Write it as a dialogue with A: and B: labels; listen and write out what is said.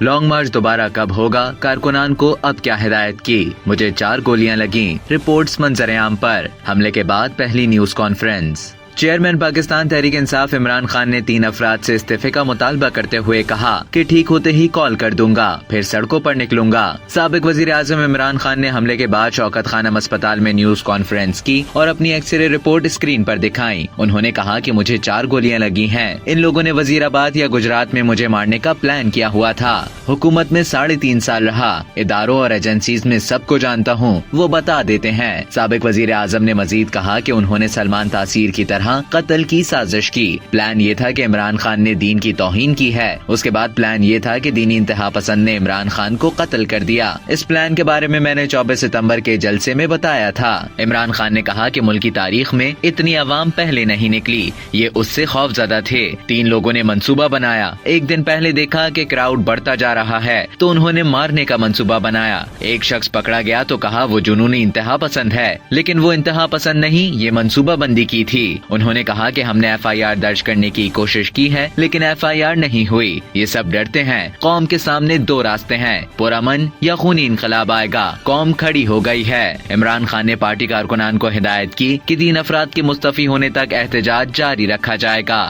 A: Long march دوبارہ کب ہوگا، کارکنان کو اب کیا ہدایت کی، مجھے 4 گولیاں لگیں، رپورٹس منظر عام پر، حملے کے بعد پہلی news conference. Chairman Pakistan Tehreek Insaf Imran Khan نے 3 افراد سے استعفے کا مطالبہ کرتے ہوئے کہا کہ ٹھیک ہوتے ہی کال کر دوں گا، پھر سڑکوں پر نکلوں گا۔ سابق وزیر اعظم عمران خان نے حملے کے بعد شوکت خانم اسپتال میں نیوز کانفرنس کی اور اپنی ایکس رے رپورٹ اسکرین پر دکھائیں۔ انہوں نے کہا کہ مجھے 4 گولیاں لگی ہیں، ان لوگوں نے وزیر آباد یا گجرات میں مجھے مارنے کا پلان کیا ہوا تھا۔ حکومت میں 3.5 سال رہا، اداروں اور ایجنسیز میں سب کو جانتا ہوں، وہ بتا دیتے ہیں۔ سابق وزیر اعظم نے مزید کہا کہ انہوں نے سلمان تاثیر کی طرح قتل کی سازش کی۔ پلان یہ تھا کہ عمران خان نے دین کی توہین کی ہے، اس کے بعد پلان یہ تھا کہ دینی انتہا پسند نے عمران خان کو قتل کر دیا۔ اس پلان کے بارے میں نے 24 ستمبر کے جلسے میں بتایا تھا۔ عمران خان نے کہا کہ ملکی تاریخ میں اتنی عوام پہلے نہیں نکلی، یہ اس سے خوف زدہ تھے۔ 3 لوگوں نے منصوبہ بنایا، ایک دن پہلے دیکھا کہ کراؤڈ بڑھتا جا رہا ہے تو انہوں نے مارنے کا منصوبہ بنایا۔ ایک شخص پکڑا گیا تو کہا وہ جنونی انتہا پسند ہے، لیکن وہ انتہا پسند نہیں، یہ منصوبہ بندی کی تھی۔ انہوں نے کہا کہ ہم نے FIR درج کرنے کی کوشش کی ہے لیکن FIR نہیں ہوئی۔ یہ سب ڈرتے ہیں، قوم کے سامنے 2 راستے ہیں، پرامن یا خونی انقلاب آئے گا۔ قوم کھڑی ہو گئی ہے۔ عمران خان نے پارٹی کارکنان کو ہدایت کی کہ 3 افراد کے مستعفی ہونے تک احتجاج جاری رکھا جائے گا۔